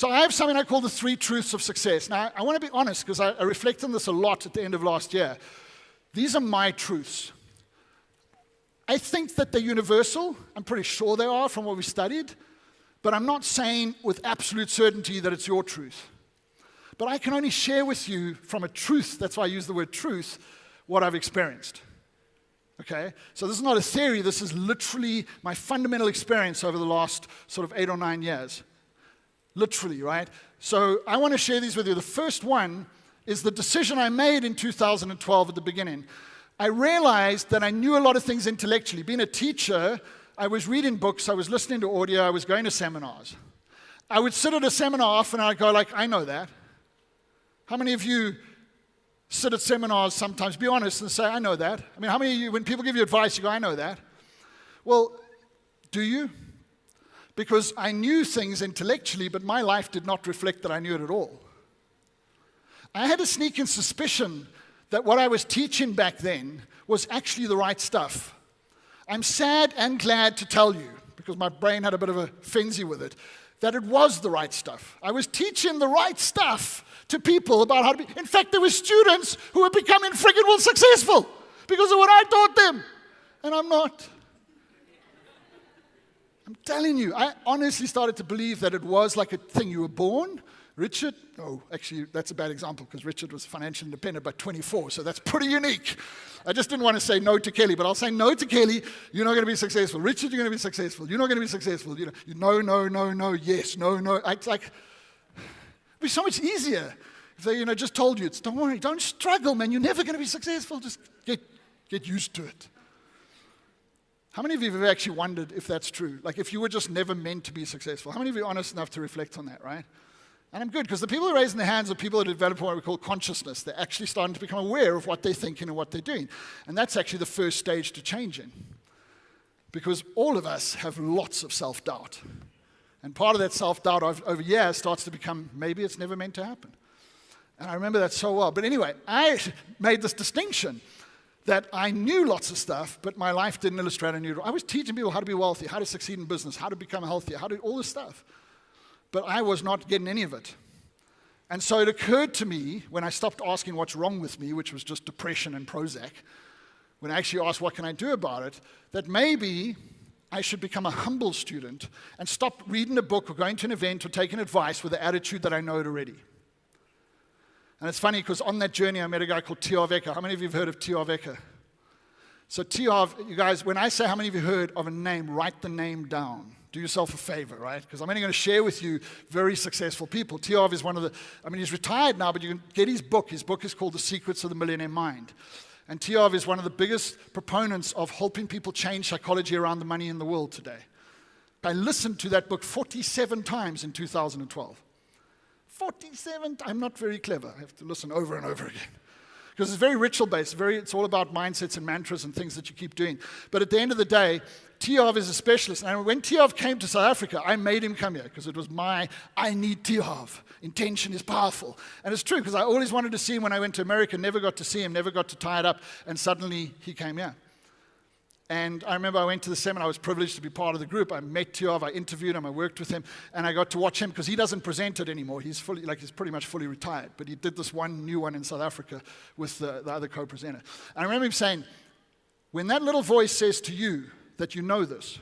So I have something I call the 3 truths of success. Now, I want to be honest because I reflect on this a lot at the end of last year. These are my truths. I think that they're universal. I'm pretty sure they are from what we studied. But I'm not saying with absolute certainty that it's your truth. But I can only share with you from a truth, that's why I use the word truth, what I've experienced. Okay? So this is not a theory. This is literally my fundamental experience over the last sort of 8 or 9 years. Literally, right? So I want to share these with you. The first one is the decision I made in 2012 at the beginning. I realized that I knew a lot of things intellectually. Being a teacher, I was reading books, I was listening to audio, I was going to seminars. I would sit at a seminar often and I'd go like, I know that. How many of you sit at seminars sometimes, be honest, and say, I know that? I mean, how many of you, when people give you advice, you go, I know that? Well, do you? Because I knew things intellectually, but my life did not reflect that I knew it at all. I had a sneaking suspicion that what I was teaching back then was actually the right stuff. I'm sad and glad to tell you, because my brain had a bit of a frenzy with it, that it was the right stuff. I was teaching the right stuff to people about how to be. In fact, there were students who were becoming friggin' well successful because of what I taught them. And I'm not. I'm telling you, I honestly started to believe that it was like a thing. You were born. Richard, oh, actually, that's a bad example because Richard was financially independent by 24, so that's pretty unique. I just didn't want to say no to Kelly, but I'll say no to Kelly, you're not going to be successful. Richard, you're going to be successful. You're not going to be successful. No, yes, no. It's like, it'd be so much easier if they, just told you, don't worry, don't struggle, man. You're never going to be successful. Just get used to it. How many of you have actually wondered if that's true? Like if you were just never meant to be successful. How many of you are honest enough to reflect on that, right? And I'm good, because the people who are raising their hands are people who develop what we call consciousness. They're actually starting to become aware of what they're thinking and what they're doing. And that's actually the first stage to changing. Because all of us have lots of self-doubt. And part of that self-doubt over years starts to become, maybe it's never meant to happen. And I remember that so well. But anyway, I made this distinction that I knew lots of stuff, but my life didn't illustrate I knew it. I was teaching people how to be wealthy, how to succeed in business, how to become healthier, how to do all this stuff. But I was not getting any of it. And so it occurred to me when I stopped asking what's wrong with me, which was just depression and Prozac, when I actually asked what can I do about it, that maybe I should become a humble student and stop reading a book or going to an event or taking advice with the attitude that I know it already. And it's funny because on that journey I met a guy called T.R. Vecker. How many of you have heard of T.R. Vecker? So T.R., you guys, when I say how many of you heard of a name, write the name down. Do yourself a favor, right? Because I'm only going to share with you very successful people. T.R. is one of the, he's retired now, but you can get his book. His book is called The Secrets of the Millionaire Mind. And T.R. is one of the biggest proponents of helping people change psychology around the money in the world today. I listened to that book 47 times in 2012. 47 times. I'm not very clever. I have to listen over and over again. Because it's very ritual-based. It's all about mindsets and mantras and things that you keep doing. But at the end of the day, T.R. is a specialist. And when T.R. came to South Africa, I made him come here because it was I need T.R. Intention is powerful. And it's true because I always wanted to see him when I went to America, never got to see him, never got to tie it up, and suddenly he came here. And I remember I went to the seminar. I was privileged to be part of the group. I met T.R., I interviewed him, I worked with him, and I got to watch him because he doesn't present it anymore. He's pretty much fully retired. But he did this one new one in South Africa with the other co-presenter. And I remember him saying, when that little voice says to you that you know this,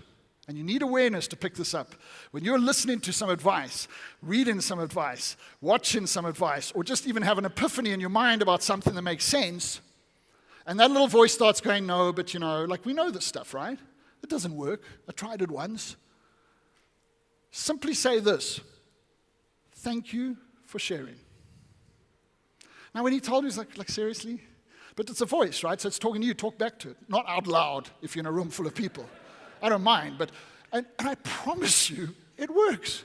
and you need awareness to pick this up, when you're listening to some advice, reading some advice, watching some advice, or just even have an epiphany in your mind about something that makes sense, and that little voice starts going, no, but we know this stuff, right? It doesn't work. I tried it once. Simply say this: thank you for sharing. Now, when he told me, he's like seriously? But it's a voice, right? So it's talking to you, talk back to it. Not out loud if you're in a room full of people. I don't mind, but and I promise you, it works.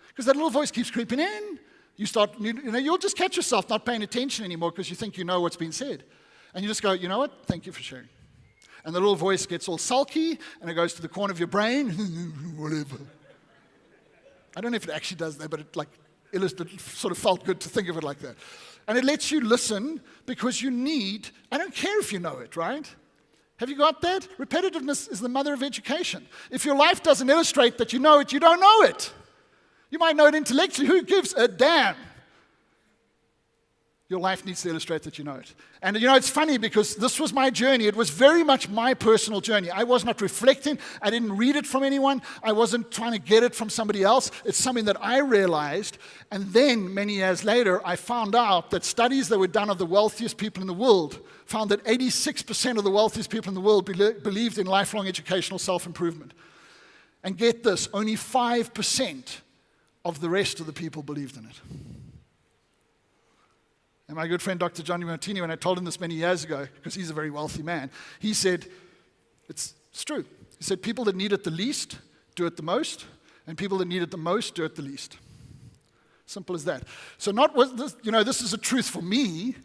Because that little voice keeps creeping in. You'll just catch yourself not paying attention anymore because you think you know what's been said. And you just go, you know what? Thank you for sharing. And the little voice gets all sulky, and it goes to the corner of your brain, whatever. I don't know if it actually does that, but it sort of felt good to think of it like that. And it lets you listen because I don't care if you know it, right? Have you got that? Repetitiveness is the mother of education. If your life doesn't illustrate that you know it, you don't know it. You might know it intellectually. Who gives a damn? Your life needs to illustrate that you know it. And it's funny because this was my journey. It was very much my personal journey. I was not reflecting. I didn't read it from anyone. I wasn't trying to get it from somebody else. It's something that I realized. And then, many years later, I found out that studies that were done of the wealthiest people in the world found that 86% of the wealthiest people in the world believed in lifelong educational self-improvement. And get this, only 5% of the rest of the people believed in it. And my good friend, Dr. Demartini, when I told him this many years ago, because he's a very wealthy man, he said, it's true. He said, people that need it the least do it the most, and people that need it the most do it the least. Simple as that. So this is a truth for me,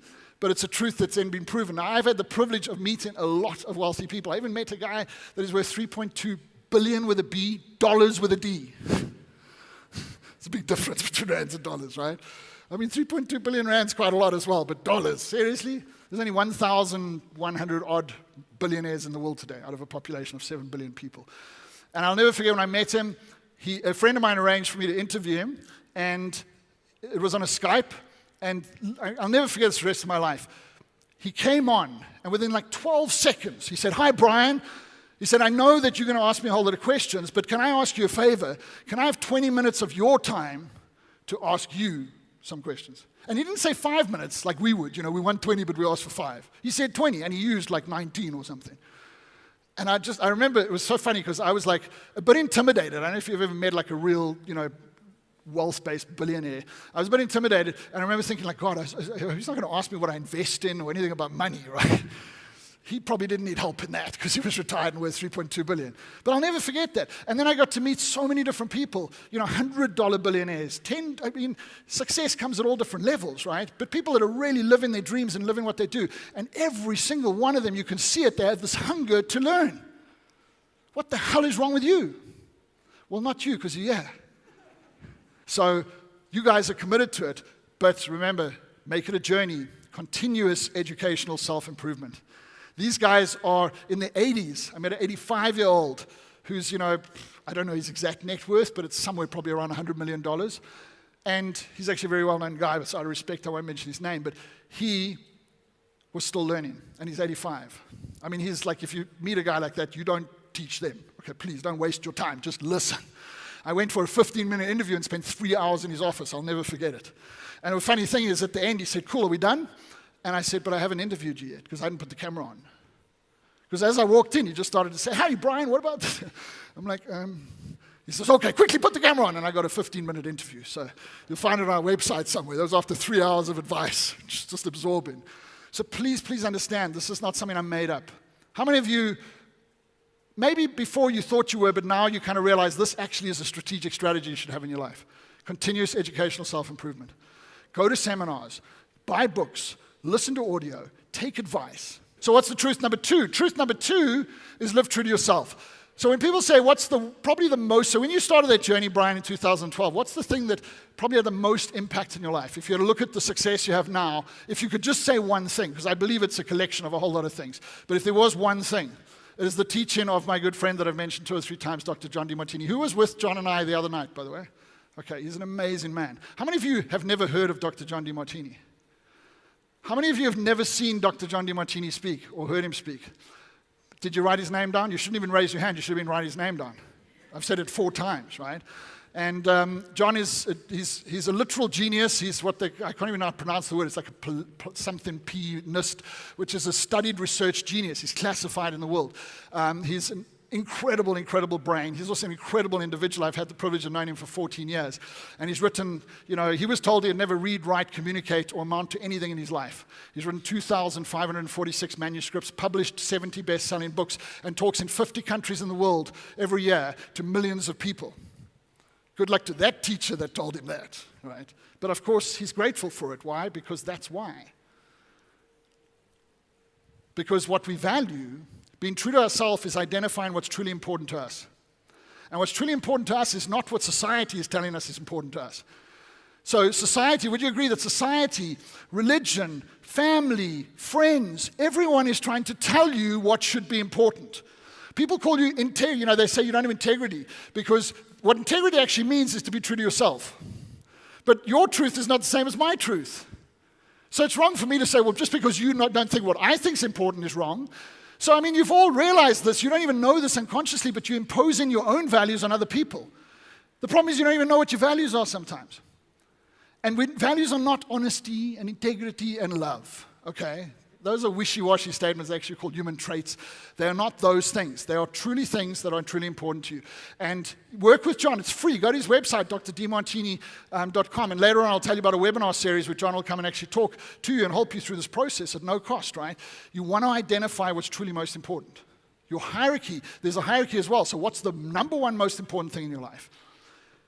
but it's a truth that's then been proven. Now, I've had the privilege of meeting a lot of wealthy people. I even met a guy that is worth $3.2 billion with a B, dollars with a D. It's a big difference between rands and dollars, right? I mean, 3.2 billion rands quite a lot as well, but dollars, seriously? There's only 1,100 odd billionaires in the world today out of a population of 7 billion people. And I'll never forget when I met him, a friend of mine arranged for me to interview him, and it was on a Skype, and I'll never forget this the rest of my life. He came on, and within like 12 seconds, he said, "Hi, Brian." He said, "I know that you're going to ask me a whole lot of questions, but can I ask you a favor? Can I have 20 minutes of your time to ask you some questions?" And he didn't say 5 minutes like we would. We want 20, but we asked for 5. He said 20, and he used like 19 or something. And I remember it was so funny because I was like a bit intimidated. I don't know if you've ever met like a real, wealth-based billionaire. I was a bit intimidated, and I remember thinking like, God, he's not going to ask me what I invest in or anything about money, right? He probably didn't need help in that because he was retired and worth $3.2 billion. But I'll never forget that. And then I got to meet so many different people, $100 billionaires, success comes at all different levels, right? But people that are really living their dreams and living what they do. And every single one of them, you can see it, they have this hunger to learn. What the hell is wrong with you? Well, not you, because you're here. So you guys are committed to it. But remember, make it a journey, continuous educational self-improvement. These guys are in their 80s. I met an 85-year-old who's, I don't know his exact net worth, but it's somewhere probably around $100 million. And he's actually a very well-known guy, but so out of respect, I won't mention his name. But he was still learning, and he's 85. I mean, he's like, if you meet a guy like that, you don't teach them. Okay, please, don't waste your time. Just listen. I went for a 15-minute interview and spent 3 hours in his office. I'll never forget it. And the funny thing is, at the end, he said, "Cool, are we done?" And I said, "But I haven't interviewed you yet," because I hadn't put the camera on. Because as I walked in, he just started to say, "Hey, Brian, what about this?" I'm like, He says, "Okay, quickly put the camera on." And I got a 15-minute interview. So you'll find it on our website somewhere. That was after 3 hours of advice, just absorbing. So please understand, this is not something I made up. How many of you, maybe before you thought you were, but now you kind of realize this actually is a strategic strategy you should have in your life? Continuous educational self-improvement. Go to seminars, buy books, listen to audio, take advice. So what's the truth number 2? Truth number 2 is live true to yourself. So when people say, so when you started that journey, Brian, in 2012, what's the thing that probably had the most impact in your life? If you were to look at the success you have now, if you could just say one thing, because I believe it's a collection of a whole lot of things, but if there was one thing, it is the teaching of my good friend that I've mentioned 2 or 3 times, Dr. John Demartini, who was with John and I the other night, by the way. Okay, he's an amazing man. How many of you have never heard of Dr. John Demartini? How many of you have never seen Dr. John Demartini speak or heard him speak? Did you write his name down? You shouldn't even raise your hand. You should have been writing his name down. I've said it 4 times, right? And John he's a literal genius. He's I can't even know how to pronounce the word. It's like something P-nist, which is a studied research genius. He's classified in the world. He's an incredible brain. He's also an incredible individual. I've had the privilege of knowing him for 14 years. And he's written, he was told he'd never read, write, communicate, or amount to anything in his life. He's written 2,546 manuscripts, published 70 best-selling books, and talks in 50 countries in the world every year to millions of people. Good luck to that teacher that told him that, right? But of course, he's grateful for it. Why? Because that's why. Because what we value, being true to ourselves, is identifying what's truly important to us. And what's truly important to us is not what society is telling us is important to us. So society, would you agree that society, religion, family, friends, everyone is trying to tell you what should be important? People call you they say you don't have integrity because What integrity actually means is to be true to yourself. But your truth is not the same as my truth. So it's wrong for me to say, well, just because you don't think what I think is important is wrong. So, I mean, you've all realized this. You don't even know this unconsciously, but you impose in your own values on other people. The problem is you don't even know what your values are sometimes. And values are not honesty and integrity and love, okay? Those are wishy-washy statements actually called human traits. They are not those things. They are truly things that are truly important to you. And work with John. It's free. Go to his website, drdemartini.com, and later on I'll tell you about a webinar series where John will come and actually talk to you and help you through this process at no cost, right? You want to identify what's truly most important. Your hierarchy, there's a hierarchy as well. So what's the number one most important thing in your life?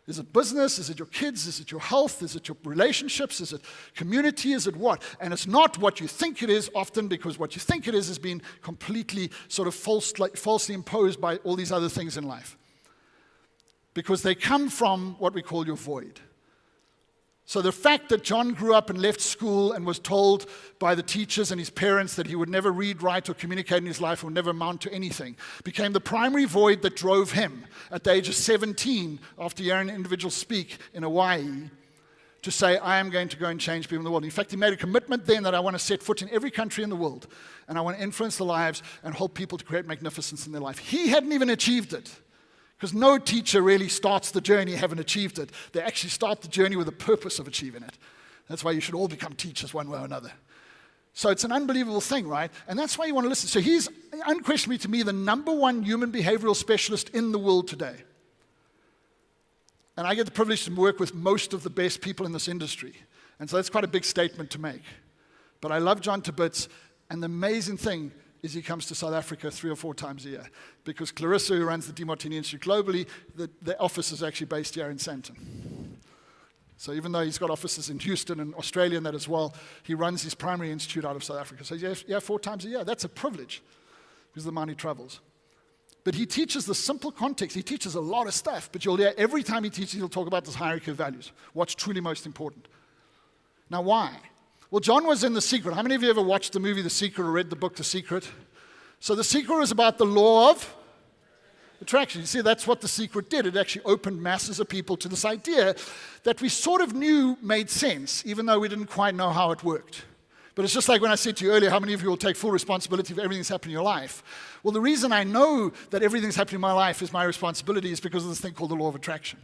Is it business? Is it your kids? Is it your health? Is it your relationships? Is it community? Is it what? And it's not what you think it is often, because what you think it is has been completely sort of falsely imposed by all these other things in life. Because they come from what we call your void. So the fact that John grew up and left school and was told by the teachers and his parents that he would never read, write, or communicate in his life, or never amount to anything, became the primary void that drove him at the age of 17, after hearing an individual speak in Hawaii, to say, I am going to go and change people in the world. In fact, he made a commitment then that I want to set foot in every country in the world, and I want to influence the lives and help people to create magnificence in their life. He hadn't even achieved it. Because no teacher really starts the journey having achieved it. They actually start the journey with a purpose of achieving it. That's why you should all become teachers one way or another. So it's an unbelievable thing, right? And that's why you want to listen. So he's unquestionably, to me, the number one human behavioral specialist in the world today. And I get the privilege to work with most of the best people in this industry. And so that's quite a big statement to make. But I love John to bits. And the amazing thing is he comes to South Africa 3 or 4 times a year. Because Clarissa, who runs the Demartini Institute globally, the office is actually based here in Sandton. So even though he's got offices in Houston and Australia and that as well, he runs his primary institute out of South Africa. So yeah, 4 times a year. That's a privilege because of the amount he travels. But he teaches the simple context. He teaches a lot of stuff, but you'll hear every time he teaches, he'll talk about this hierarchy of values. What's truly most important. Now, why? Well, John was in The Secret. How many of you ever watched the movie The Secret or read the book The Secret? So The Secret is about the law of attraction. You see, that's what The Secret did. It actually opened masses of people to this idea that we sort of knew made sense, even though we didn't quite know how it worked. But it's just like when I said to you earlier, how many of you will take full responsibility for everything that's happening in your life? Well, the reason I know that everything's happening in my life is my responsibility is because of this thing called the law of attraction.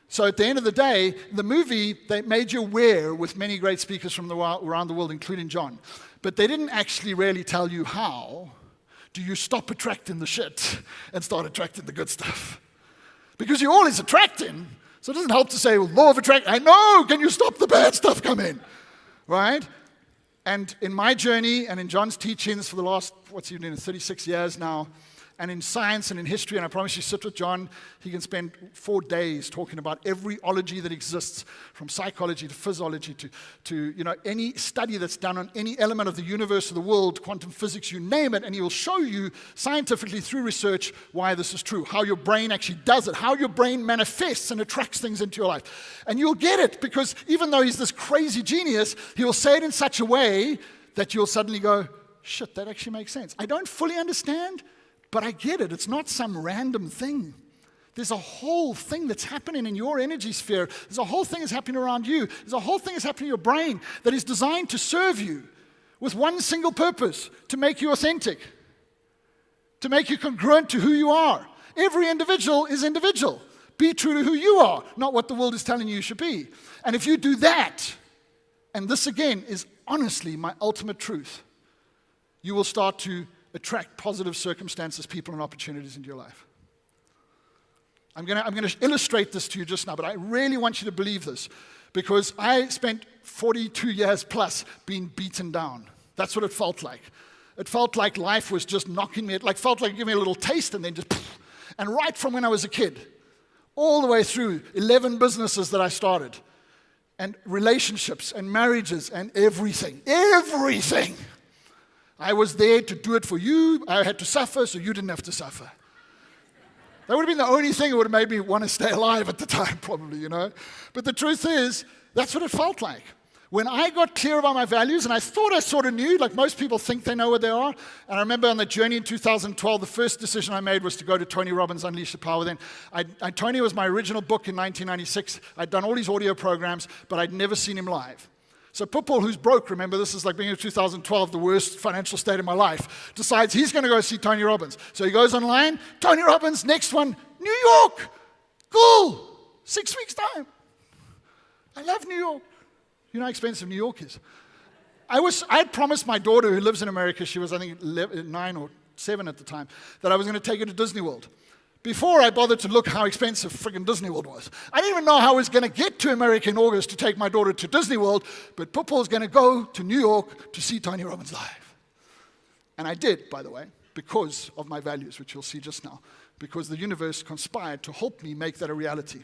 So at the end of the day, the movie, they made you aware with many great speakers from around the world, including John. But they didn't actually really tell you how do you stop attracting the shit and start attracting the good stuff. Because you're always attracting, so it doesn't help to say, well, law of attraction, I know, can you stop the bad stuff coming? Right? And in my journey and in John's teachings for the last, 36 years now, and in science and in history, and I promise you, sit with John, he can spend 4 days talking about every ology that exists, from psychology to physiology to any study that's done on any element of the universe or the world, quantum physics, you name it, and he will show you scientifically through research why this is true, how your brain actually does it, how your brain manifests and attracts things into your life. And you'll get it, because even though he's this crazy genius, he'll say it in such a way that you'll suddenly go, shit, that actually makes sense. I don't fully understand, but I get it. It's not some random thing. There's a whole thing that's happening in your energy sphere. There's a whole thing that's happening around you. There's a whole thing that's happening in your brain that is designed to serve you with one single purpose, to make you authentic, to make you congruent to who you are. Every individual is individual. Be true to who you are, not what the world is telling you should be. And if you do that, and this again is honestly my ultimate truth, you will start to attract positive circumstances, people, and opportunities into your life. I'm going to illustrate this to you just now, but I really want you to believe this, because I spent 42 years plus being beaten down. That's what it felt like. It felt like life was just knocking me, it felt like giving me a little taste and then just, and right from when I was a kid, all the way through 11 businesses that I started, and relationships and marriages and everything. I was there to do it for you. I had to suffer, so you didn't have to suffer. That would have been the only thing that would have made me want to stay alive at the time, probably, But the truth is, that's what it felt like. When I got clear about my values, and I thought I sort of knew, like most people think they know what they are, and I remember on the journey in 2012, the first decision I made was to go to Tony Robbins' Unleash the Power Within. Tony was my original book in 1996. I'd done all these audio programs, but I'd never seen him live. So Pupul, who's broke, remember this is like being in 2012, the worst financial state of my life, decides he's going to go see Tony Robbins. So he goes online, Tony Robbins, next one, New York. Cool, 6 weeks' time. I love New York. You know how expensive New York is. I'd promised my daughter who lives in America, she was I think 9 or 7 at the time, that I was going to take her to Disney World. Before I bothered to look how expensive friggin' Disney World was. I didn't even know how I was going to get to America in August to take my daughter to Disney World, but Pupul's going to go to New York to see Tony Robbins live. And I did, by the way, because of my values, which you'll see just now, because the universe conspired to help me make that a reality.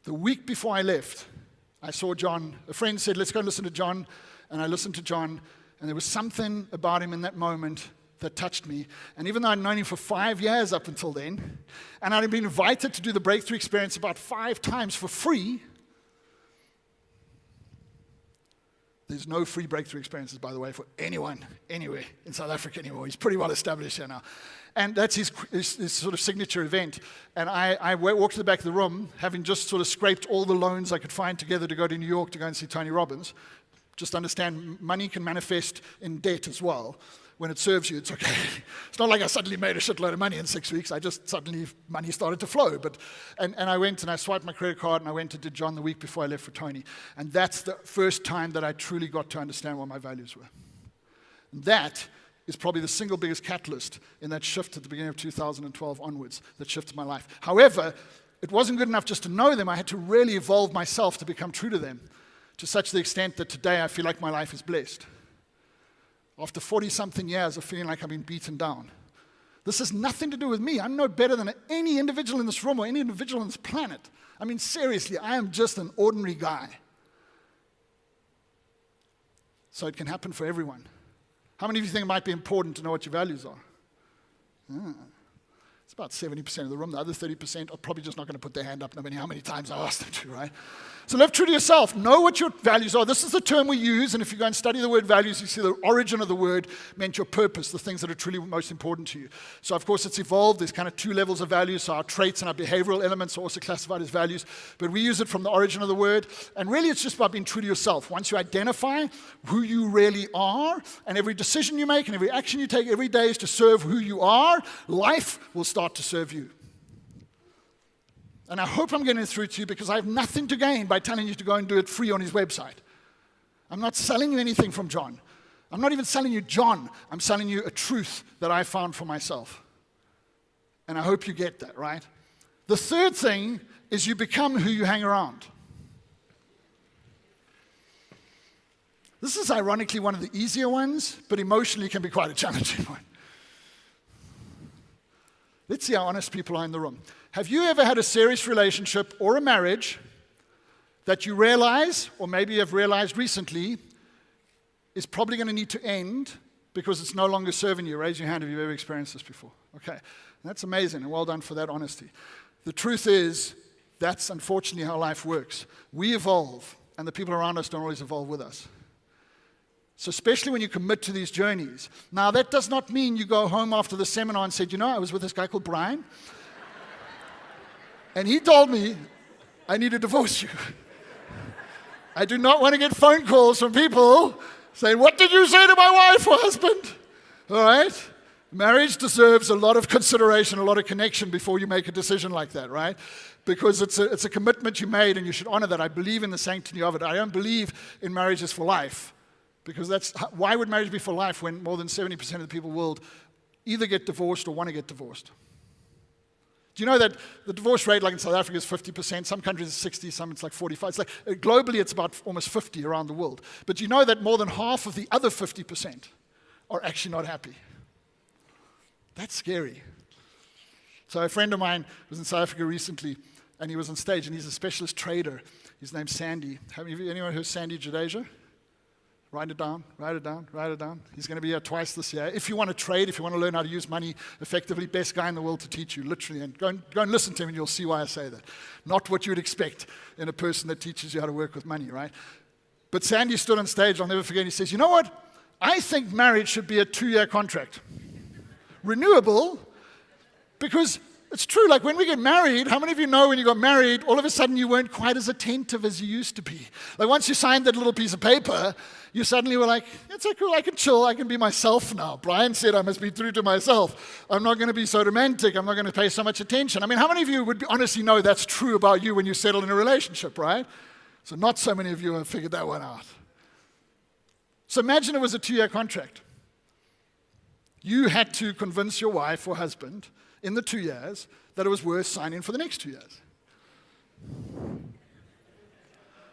The week before I left, I saw John. A friend said, let's go listen to John. And I listened to John, and there was something about him in that moment that touched me. And even though I'd known him for 5 years up until then, and I'd been invited to do the breakthrough experience about 5 times for free. There's no free breakthrough experiences, by the way, for anyone, anywhere in South Africa anymore. He's pretty well established here now. And that's his sort of signature event. And I walked to the back of the room, having just sort of scraped all the loans I could find together to go to New York to go and see Tony Robbins. Just understand, money can manifest in debt as well. When it serves you, it's okay. It's not like I suddenly made a shitload of money in 6 weeks. I just suddenly, money started to flow. And I went and I swiped my credit card and I went and did John the week before I left for Tony. And that's the first time that I truly got to understand what my values were. And that is probably the single biggest catalyst in that shift at the beginning of 2012 onwards that shifted my life. However, it wasn't good enough just to know them. I had to really evolve myself to become true to them, to such the extent that today I feel like my life is blessed. After 40-something years of feeling like I've been beaten down. This has nothing to do with me. I'm no better than any individual in this room or any individual on this planet. I mean, seriously, I am just an ordinary guy. So it can happen for everyone. How many of you think it might be important to know what your values are? It's about 70% of the room. The other 30% are probably just not going to put their hand up no matter how many times I ask them to, right? So live true to yourself. Know what your values are. This is the term we use, and if you go and study the word values, you see the origin of the word meant your purpose, the things that are truly most important to you. So of course it's evolved. There's kind of 2 levels of values. So our traits and our behavioral elements are also classified as values, but we use it from the origin of the word. And really it's just about being true to yourself. Once you identify who you really are, and every decision you make and every action you take every day is to serve who you are, life will start to serve you. And I hope I'm getting it through to you because I have nothing to gain by telling you to go and do it free on his website. I'm not selling you anything from John. I'm not even selling you John. I'm selling you a truth that I found for myself. And I hope you get that, right? The third thing is you become who you hang around. This is ironically one of the easier ones, but emotionally can be quite a challenging one. Let's see how honest people are in the room. Have you ever had a serious relationship or a marriage that you realize, or maybe have realized recently, is probably going to need to end because it's no longer serving you? Raise your hand if you've ever experienced this before. Okay, that's amazing, and well done for that honesty. The truth is, that's unfortunately how life works. We evolve, and the people around us don't always evolve with us. So especially when you commit to these journeys. Now, that does not mean you go home after the seminar and said, you know, I was with this guy called Brian, and he told me I need to divorce you. I do not want to get phone calls from people saying, what did you say to my wife or husband? All right? Marriage deserves a lot of consideration, a lot of connection before you make a decision like that, right? Because it's a commitment you made, and you should honor that. I believe in the sanctity of it. I don't believe in marriages for life. Because why would marriage be for life when more than 70% of the people in the world either get divorced or want to get divorced? Do you know that the divorce rate, like in South Africa, is 50%? Some countries it's 60, some it's like 45. It's like globally, it's about almost 50 around the world. But you know that more than half of the other 50% are actually not happy. That's scary. So a friend of mine was in South Africa recently, and he was on stage, and he's a specialist trader. His name's Sandy. Have anyone heard Sandy Jadeja? Write it down, write it down, write it down. He's going to be here twice this year. If you want to trade, if you want to learn how to use money effectively, best guy in the world to teach you, literally. And go and listen to him, and you'll see why I say that. Not what you would expect in a person that teaches you how to work with money, right? But Sandy stood on stage, I'll never forget, he says, you know what? I think marriage should be a 2-year contract. Renewable, because it's true, like when we get married, how many of you know when you got married, all of a sudden you weren't quite as attentive as you used to be? Like once you signed that little piece of paper, you suddenly were like, it's so cool, I can chill, I can be myself now. Brian said I must be true to myself. I'm not going to be so romantic, I'm not going to pay so much attention. I mean, how many of you would honestly know that's true about you when you settle in a relationship, right? So not so many of you have figured that one out. So imagine it was a 2-year contract. You had to convince your wife or husband in the 2 years that it was worth signing for the next 2 years.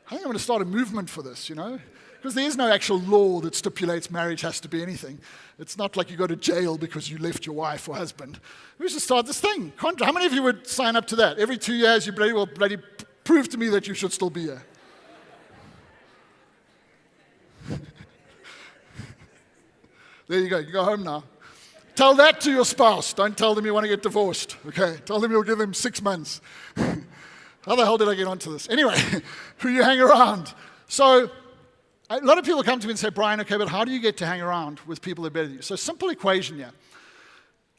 I think I'm going to start a movement for this, because there is no actual law that stipulates marriage has to be anything. It's not like you go to jail because you left your wife or husband. We should start this thing. How many of you would sign up to that? Every 2 years you bloody prove to me that you should still be here. There you go. You go home now. Tell that to your spouse. Don't tell them you want to get divorced. Okay? Tell them you'll give them 6 months. How the hell did I get onto this? Anyway, who you hang around. So a lot of people come to me and say, Brian, okay, but how do you get to hang around with people that are better than you? So simple equation here.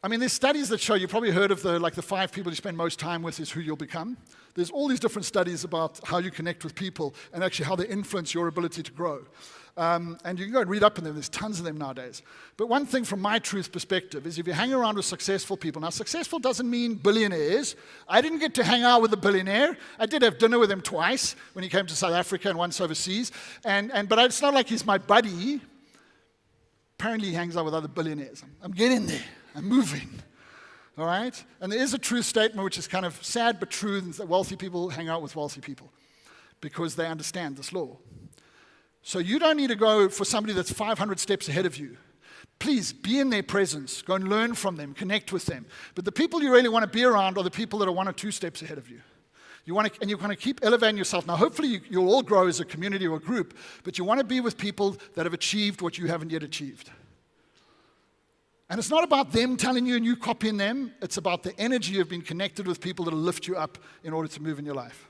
I mean, there's studies that show, you've probably heard of the 5 people you spend most time with is who you'll become. There's all these different studies about how you connect with people and actually how they influence your ability to grow. And you can go and read up on them. There's tons of them nowadays. But one thing from my truth perspective is if you hang around with successful people. Now, successful doesn't mean billionaires. I didn't get to hang out with a billionaire. I did have dinner with him twice when he came to South Africa and once overseas. But it's not like he's my buddy. Apparently, he hangs out with other billionaires. I'm getting there. I'm moving. All right? And there is a truth statement which is kind of sad but true that wealthy people hang out with wealthy people because they understand this law. So you don't need to go for somebody that's 500 steps ahead of you. Please be in their presence. Go and learn from them. Connect with them. But the people you really want to be around are the people that are 1 or 2 steps ahead of you. You want to keep elevating yourself. Now, hopefully, you'll all grow as a community or a group, but you want to be with people that have achieved what you haven't yet achieved. And it's not about them telling you and you copying them. It's about the energy of being connected with people that will lift you up in order to move in your life.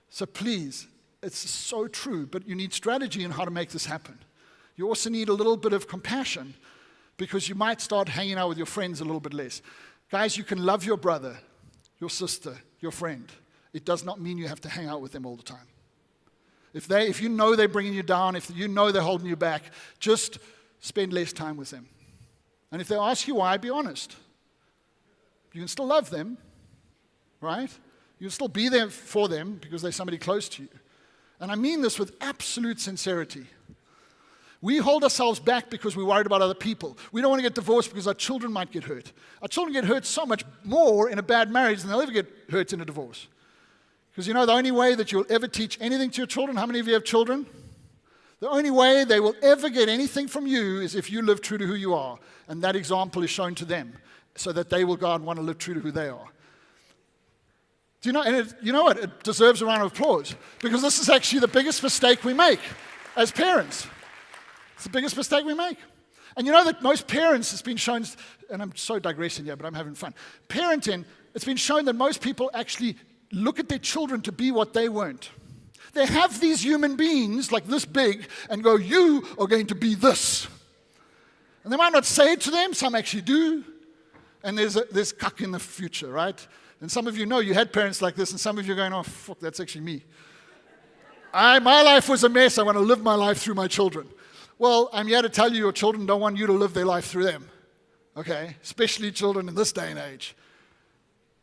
So please, it's so true, but you need strategy in how to make this happen. You also need a little bit of compassion because you might start hanging out with your friends a little bit less. Guys, you can love your brother, your sister, your friend. It does not mean you have to hang out with them all the time. If you know they're bringing you down, if you know they're holding you back, just spend less time with them. And if they ask you why, be honest. You can still love them, right? You can still be there for them because they're somebody close to you. And I mean this with absolute sincerity. We hold ourselves back because we're worried about other people. We don't want to get divorced because our children might get hurt. Our children get hurt so much more in a bad marriage than they'll ever get hurt in a divorce. Because the only way that you'll ever teach anything to your children, how many of you have children? The only way they will ever get anything from you is if you live true to who you are. And that example is shown to them so that they will go out and want to live true to who they are. Do you know, and you know what? It deserves a round of applause because this is actually the biggest mistake we make as parents. It's the biggest mistake we make. And you know that most parents, it's been shown, and I'm so digressing here, but I'm having fun. Parenting, it's been shown that most people actually look at their children to be what they weren't. They have these human beings like this big and go, you are going to be this. And they might not say it to them, some actually do. And there's cuck in the future, right? And some of you know you had parents like this, and some of you are going, oh, fuck, that's actually me. My life was a mess. I want to live my life through my children. Well, I'm here to tell you your children don't want you to live their life through them, okay? Especially children in this day and age.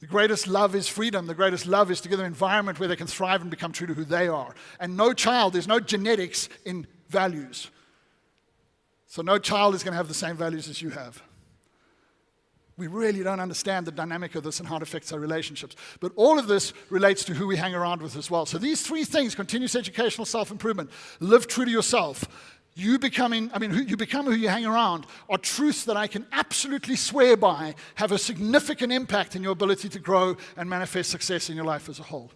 The greatest love is freedom. The greatest love is to give them an environment where they can thrive and become true to who they are. And there's no genetics in values. So no child is going to have the same values as you have. We really don't understand the dynamic of this and how it affects our relationships. But all of this relates to who we hang around with as well. So these 3 things, continuous educational self-improvement, live true to yourself, you become who you hang around, are truths that I can absolutely swear by have a significant impact in your ability to grow and manifest success in your life as a whole.